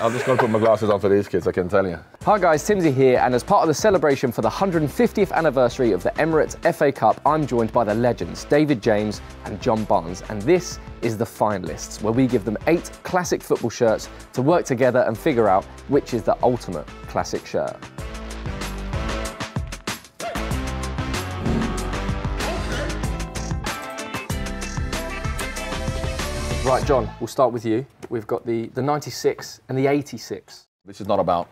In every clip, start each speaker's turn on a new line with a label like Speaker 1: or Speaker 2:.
Speaker 1: I'm just going to put my glasses on for these kids, I can tell you.
Speaker 2: Hi guys, Timsy here, and as part of the celebration for the 150th anniversary of the Emirates FA Cup, I'm joined by the legends, David James and John Barnes, and this is the Finalists, where we give them 8 classic football shirts to work together and figure out which is the ultimate classic shirt. Right, John, we'll start with you. We've got the 96 and the 86.
Speaker 1: This is not about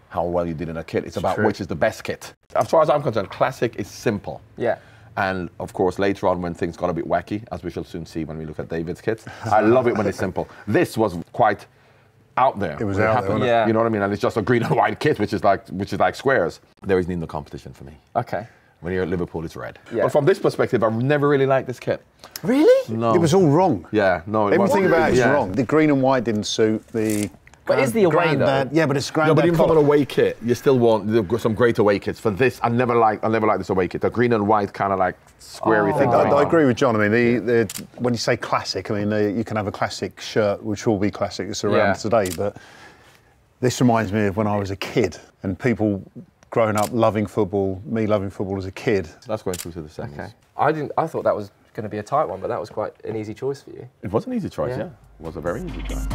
Speaker 1: how well you did in a kit, it's about which is the best kit. As far as I'm concerned, classic is simple.
Speaker 2: Yeah.
Speaker 1: And of course, later on when things got a bit wacky, as we shall soon see when we look at David's kits, I love it when it's simple. This was quite out there.
Speaker 3: It was out there, wasn't it?
Speaker 2: Yeah.
Speaker 1: You know what I mean? And it's just a green and white kit, which is like squares. There isn't even the competition for me.
Speaker 2: Okay.
Speaker 1: When you're at Liverpool, it's red.
Speaker 2: Yeah.
Speaker 1: But from this perspective, I've never really liked this kit.
Speaker 2: Really?
Speaker 1: No.
Speaker 3: It was all wrong.
Speaker 1: Yeah, no, it wasn't.
Speaker 3: Everything about it's
Speaker 1: Yeah.
Speaker 3: wrong. The green and white didn't suit the...
Speaker 2: But is the away though?
Speaker 3: Yeah, but it's
Speaker 1: No,
Speaker 3: granddad.
Speaker 1: but even from an
Speaker 3: colour.
Speaker 1: away kit, you still want some great away kits. For this, I never liked this away kit. The green and white kind of like squarey thing.
Speaker 3: I agree with John. I mean, when you say classic, I mean, you can have a classic shirt, which will be classic. It's around today, but this reminds me of when I was a kid and people growing up loving football, me loving football as a kid.
Speaker 1: That's going through to the semis.
Speaker 2: Okay. I thought that was going to be a tight one, but that was quite an easy choice for you.
Speaker 1: It was an easy choice, yeah. It was a very easy choice.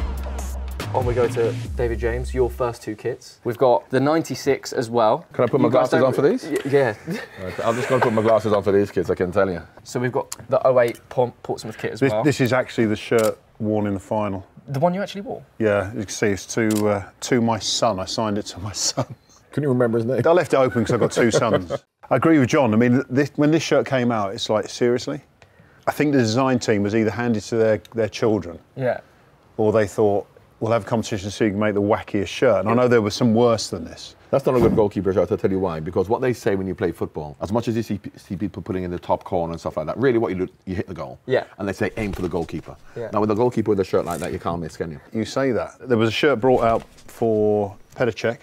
Speaker 2: On we go to David James, your first 2 kits. We've got the 96 as well.
Speaker 1: Can I put my glasses on for these?
Speaker 2: Yeah.
Speaker 1: Right, I'm just going to put my glasses on for these kids, I can tell you.
Speaker 2: So we've got the 08 Portsmouth kit as well.
Speaker 3: This is actually the shirt worn in the final.
Speaker 2: The one you actually wore?
Speaker 3: Yeah, you can see it's to my son. I signed it to my son.
Speaker 1: Can you remember his name?
Speaker 3: I left it open because I've got 2 sons. I agree with John. I mean, when this shirt came out, it's like, seriously? I think the design team was either handed to their children, or they thought, we'll have a competition so you can make the wackiest shirt. And I know there was some worse than this.
Speaker 1: That's not a good goalkeeper shirt, I'll tell you why. Because what they say when you play football, as much as you see people putting in the top corner and stuff like that, really what you do, you hit the goal.
Speaker 2: Yeah.
Speaker 1: And they say aim for the goalkeeper.
Speaker 2: Yeah.
Speaker 1: Now with a goalkeeper with a shirt like that, you can't miss, can you?
Speaker 3: You say that. There was a shirt brought out for Petr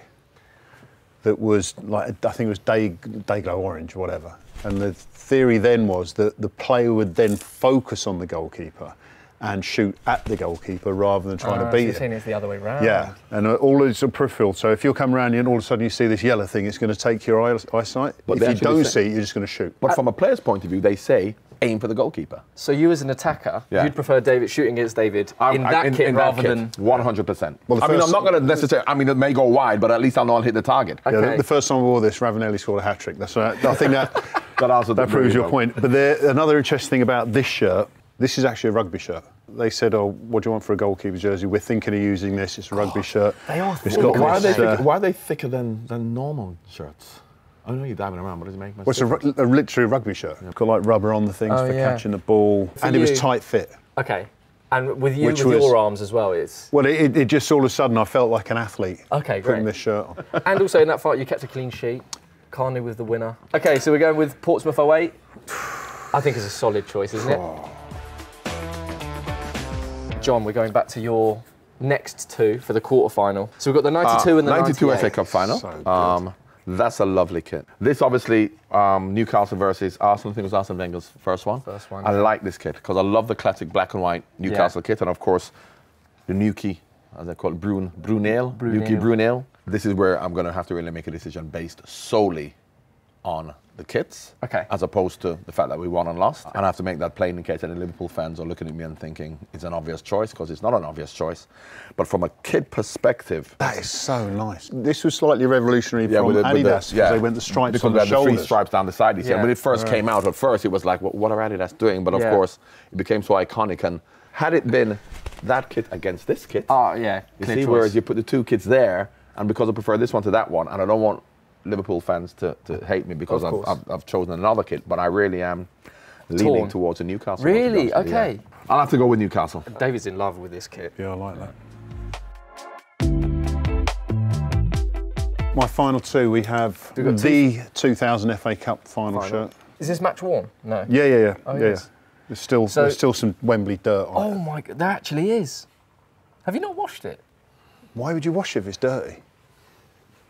Speaker 3: that was like, I think it was Dayglow orange or whatever. And the theory then was that the player would then focus on the goalkeeper and shoot at the goalkeeper rather than trying to beat him.
Speaker 2: It's the other way round.
Speaker 3: Yeah, and all it's a peripheral. So if you're coming around and all of a sudden you see this yellow thing, it's going to take your eyesight.
Speaker 1: But
Speaker 3: if you don't see it, you're just going to shoot.
Speaker 1: But from a player's point of view, they say aim for the goalkeeper.
Speaker 2: So you as an attacker, you'd prefer David shooting against David in that kit rather than...
Speaker 1: 100%.
Speaker 3: Well,
Speaker 1: I mean, I'm not going to necessarily, I mean, it may go wide, but at least I'll know I'll hit the target.
Speaker 2: Okay.
Speaker 3: Yeah, the first time I wore this, Ravanelli scored a hat-trick. That's right. I think that proves your point. But another interesting thing about this shirt, this is actually a rugby shirt. They said, oh, what do you want for a goalkeeper jersey? We're thinking of using this. It's a rugby shirt.
Speaker 2: They are
Speaker 3: It's
Speaker 2: thick.
Speaker 3: got
Speaker 1: Why are they thicker than normal shirts? I know you're diving around, but does it make much
Speaker 3: Well, it's literally a rugby shirt. It's got like rubber on the things for catching the ball.
Speaker 2: For
Speaker 3: and it
Speaker 2: you-
Speaker 3: was tight fit.
Speaker 2: Okay. And with you,
Speaker 3: Which
Speaker 2: with
Speaker 3: was-
Speaker 2: your arms as well, it's...
Speaker 3: Well, it just all of a sudden I felt like an athlete
Speaker 2: Okay,
Speaker 3: putting
Speaker 2: great.
Speaker 3: this shirt on.
Speaker 2: And also in that fight, you kept a clean sheet. Carney was the winner. Okay, so we're going with Portsmouth 08. I think it's a solid choice, isn't it? John, we're going back to your next 2 for the quarter-final. So we've got the 92 and the
Speaker 1: 92
Speaker 2: 98.
Speaker 1: FA Cup final.
Speaker 3: So
Speaker 1: That's a lovely kit. This obviously, Newcastle versus Arsenal. I think it was Arsene Wenger's first one.
Speaker 2: First one.
Speaker 1: I like this kit because I love the classic black and white Newcastle kit, and of course, the Nuki, as they call it, Brunel. Nuki Brunel. This is where I'm going to have to really make a decision based solely on the kits, as opposed to the fact that we won and lost. And I have to make that plain in case any Liverpool fans are looking at me and thinking it's an obvious choice, because it's not an obvious choice. But from a kit perspective,
Speaker 3: that is so nice. This was slightly revolutionary from
Speaker 1: with
Speaker 3: Adidas, because they went the stripes
Speaker 1: because
Speaker 3: on
Speaker 1: they
Speaker 3: the
Speaker 1: had the
Speaker 3: shoulders.
Speaker 1: 3 stripes down the side. You see. And when it first came out, at first it was like, what are Adidas doing? But of course, it became so iconic. And had it been that kit against this kit, you see, whereas you put the 2 kits there, and because I prefer this one to that one, and I don't want Liverpool fans to hate me because I've chosen another kit, but I really am leaning towards a Newcastle.
Speaker 2: Really? Okay.
Speaker 1: I'll have to go with Newcastle.
Speaker 2: David's in love with this kit.
Speaker 3: Yeah, I like that. My final 2, we have the 2000 FA Cup final shirt.
Speaker 2: Is this match worn? No.
Speaker 3: Yeah.
Speaker 2: Oh,
Speaker 3: yeah.
Speaker 2: yes.
Speaker 3: There's still some Wembley dirt on it.
Speaker 2: Oh my God, there actually is. Have you not washed it?
Speaker 3: Why would you wash it if it's dirty?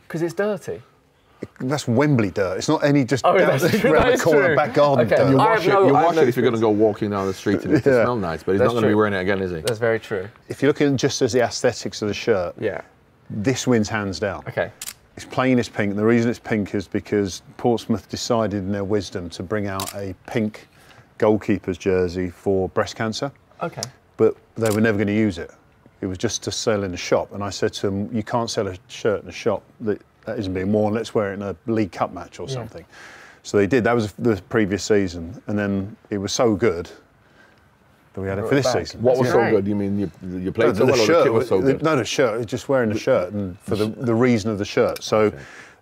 Speaker 2: Because it's dirty.
Speaker 3: That's Wembley dirt. It's not any just
Speaker 2: that's true,
Speaker 3: around
Speaker 2: that
Speaker 3: the
Speaker 2: is
Speaker 3: corner
Speaker 2: true.
Speaker 3: back garden
Speaker 2: Okay.
Speaker 3: dirt.
Speaker 1: You wash it if you're going to
Speaker 2: no
Speaker 1: go walking down the street and it to smell nice, but he's not going to be wearing it again, is he?
Speaker 2: That's very true.
Speaker 3: If you're looking just as the aesthetics of the shirt, this wins hands down.
Speaker 2: Okay.
Speaker 3: It's plainest pink. The reason it's pink is because Portsmouth decided in their wisdom to bring out a pink goalkeeper's jersey for breast cancer.
Speaker 2: Okay.
Speaker 3: But they were never going to use it. It was just to sell in a shop. And I said to them, you can't sell a shirt in a shop that isn't being worn. Let's wear it in a League Cup match or something. So they did. That was the previous season. And then it was so good that we had it for this season.
Speaker 1: What was so good? You mean you played so well, or the kit was so good?
Speaker 3: No, the shirt. Just wearing the shirt and for the reason of the shirt. So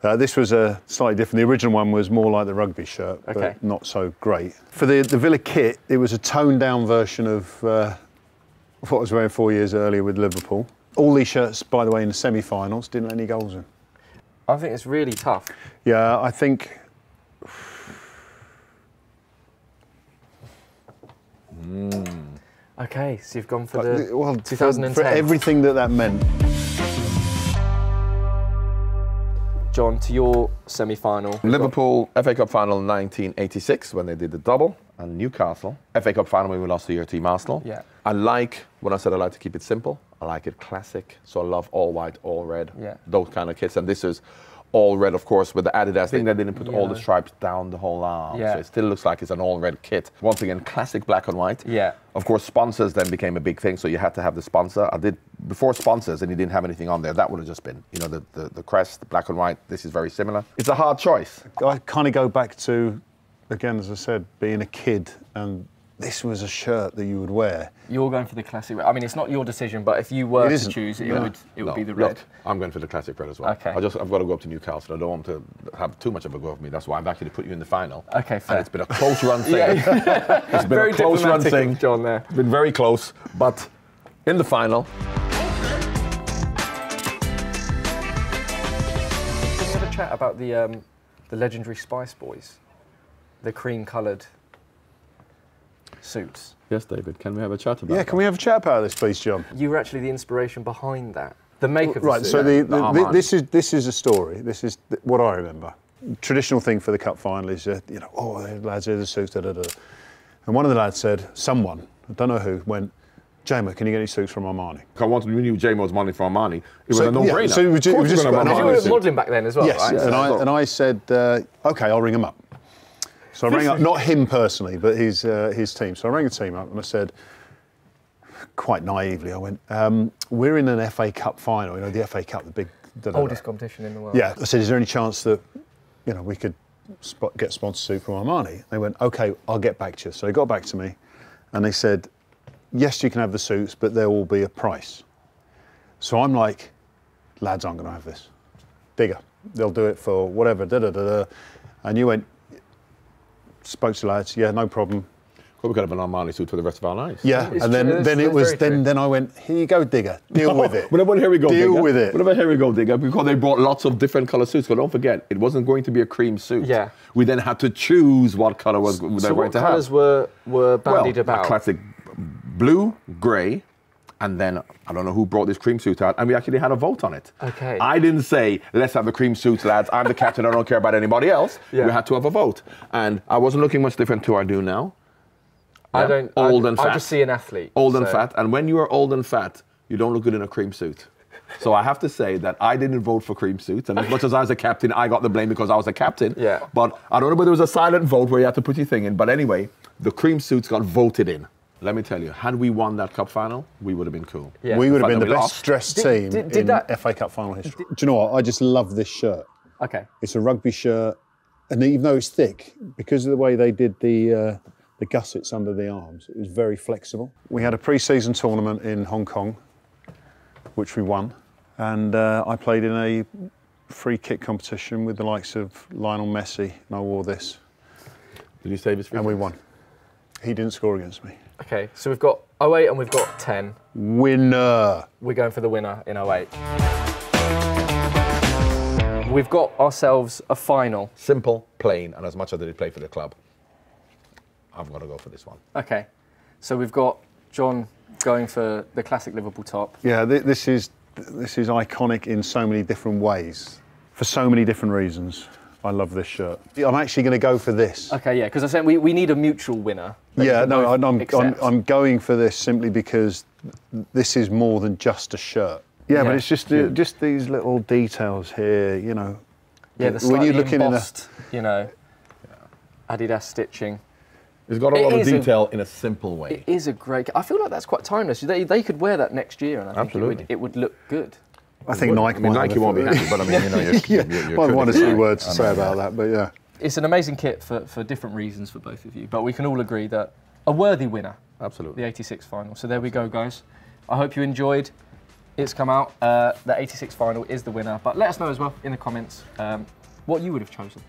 Speaker 3: this was a slightly different. The original one was more like the rugby shirt, but not so great. For the Villa kit, it was a toned-down version of what I was wearing 4 years earlier with Liverpool. All these shirts, by the way, in the semi-finals, didn't let any goals in.
Speaker 2: I think it's really tough.
Speaker 3: Yeah, I think...
Speaker 2: Okay, so you've gone for the 2010.
Speaker 3: For everything that meant.
Speaker 2: John, to your semi-final.
Speaker 1: Liverpool FA Cup final 1986 when they did the double, and Newcastle FA Cup final when we lost to your team Arsenal.
Speaker 2: Yeah.
Speaker 1: I like, when I said I like to keep it simple, I like it classic. So I love all white, all red, those kind of kits. And this is all red, of course, with the Adidas thing. They didn't put all the stripes down the whole arm. So it still looks like it's an all red kit. Once again, classic black and white.
Speaker 2: Yeah.
Speaker 1: Of course, sponsors then became a big thing, so you had to have the sponsor. I did before sponsors, and you didn't have anything on there. That would have just been, you know, the crest, the black and white. This is very similar. It's a hard choice.
Speaker 3: I kind of go back to, again, as I said, being a kid, and this was a shirt that you would wear.
Speaker 2: You're going for the classic red. I mean, it's not your decision, but if you were to choose, it would be the red.
Speaker 1: Look, I'm going for the classic red as well.
Speaker 2: Okay.
Speaker 1: I've got to go up to Newcastle. I don't want to have too much of a go of me. That's why I've actually put you in the final.
Speaker 2: Okay, fair.
Speaker 1: And it's been a close run thing. It's been
Speaker 2: very
Speaker 1: a close run thing.
Speaker 2: John there.
Speaker 1: It's been very close, but in the final.
Speaker 2: Can we have a chat about the legendary Spice Boys? The cream-coloured suits.
Speaker 1: Yes, David, can we have a chat about
Speaker 3: can we have a chat about this, please, John?
Speaker 2: You were actually the inspiration behind that. The make of the
Speaker 3: right,
Speaker 2: suit.
Speaker 3: so this is a story. This is what I remember. Traditional thing for the cup final is, you know, oh, lads, here's the suits, da, da, da. And one of the lads said, someone, I don't know who, went, Jamo, can you get any suits from Armani?
Speaker 1: I wanted to renew Jamo's money for Armani. It was a no-brainer.
Speaker 3: Yeah, so it was just
Speaker 2: you were modelling back then as well,
Speaker 3: yes,
Speaker 2: right?
Speaker 3: Yes, and I said, OK, I'll ring him up. So I rang up, not him personally, but his team. So I rang the team up and I said, quite naively, I went, we're in an FA Cup final, you know, the FA Cup, the big...
Speaker 2: oldest competition in the world.
Speaker 3: Yeah, I said, is there any chance that, you know, we could get sponsored suit from Armani? They went, OK, I'll get back to you. So they got back to me and they said, yes, you can have the suits, but there will be a price. So I'm like, lads, I'm going to have this. Digger, they'll do it for whatever, da-da-da-da. And you went, spoke to lads, yeah, no problem.
Speaker 1: Well, we could have an Armani suit for the rest of our lives.
Speaker 3: Yeah, and then I went, here you go, Digger, deal with it.
Speaker 1: Well, here we go,
Speaker 3: deal
Speaker 1: Digger.
Speaker 3: with it.
Speaker 1: Whatever, here we go, Digger, because they brought lots of different colour suits. But don't forget, it wasn't going to be a cream suit.
Speaker 2: Yeah.
Speaker 1: We then had to choose what colour they were going to have.
Speaker 2: So what colours were bandied about?
Speaker 1: A classic blue, grey, and then I don't know who brought this cream suit out, and we actually had a vote on it.
Speaker 2: Okay.
Speaker 1: I didn't say, let's have the cream suits, lads. I'm the captain, I don't care about anybody else. We had to have a vote. And I wasn't looking much different to I do now.
Speaker 2: Yeah? I just see an athlete.
Speaker 1: Old and fat. And when you are old and fat, you don't look good in a cream suit. So I have to say that I didn't vote for cream suits. And as much as I was a captain, I got the blame because I was a captain.
Speaker 2: Yeah.
Speaker 1: But I don't know whether it was a silent vote where you had to put your thing in. But anyway, the cream suits got voted in. Let me tell you, had we won that cup final, we would have been cool.
Speaker 3: Yeah. We would have been the best dressed team in FA Cup final history. Do you know what? I just love this shirt.
Speaker 2: Okay.
Speaker 3: It's a rugby shirt, and even though it's thick, because of the way they did the gussets under the arms, it was very flexible. We had a pre-season tournament in Hong Kong, which we won, and I played in a free kick competition with the likes of Lionel Messi, and I wore this.
Speaker 1: Did you save his free
Speaker 3: And
Speaker 1: kicks?
Speaker 3: we won. He didn't score against me.
Speaker 2: Okay, so we've got 08 and we've got 10.
Speaker 3: Winner.
Speaker 2: We're going for the winner in 08. We've got ourselves a final.
Speaker 1: Simple, plain, and as much as I did play for the club, I've got to go for this one.
Speaker 2: Okay, so we've got John going for the classic Liverpool top.
Speaker 3: Yeah, this is iconic in so many different ways, for so many different reasons. I love this shirt. I'm actually going to go for this.
Speaker 2: Okay, yeah, because I said we need a mutual winner.
Speaker 3: Yeah, no, I'm going for this simply because this is more than just a shirt. Yeah, but it's just these little details here, you know.
Speaker 2: Yeah, the slightly embossed, you know, Adidas stitching.
Speaker 1: It's got a lot of detail in a simple way.
Speaker 2: It is a great. I feel like that's quite timeless. They could wear that next year, and I think it would look good.
Speaker 3: I think Nike.
Speaker 1: I mean, Nike won't be happy, but I mean, you know, you're
Speaker 3: I want to see words to say about that, but yeah.
Speaker 2: It's an amazing kit for different reasons for both of you, but we can all agree that a worthy winner.
Speaker 1: Absolutely.
Speaker 2: The 86 final. So there we go, guys. I hope you enjoyed. It's come out. The 86 final is the winner, but let us know as well in the comments what you would have chosen.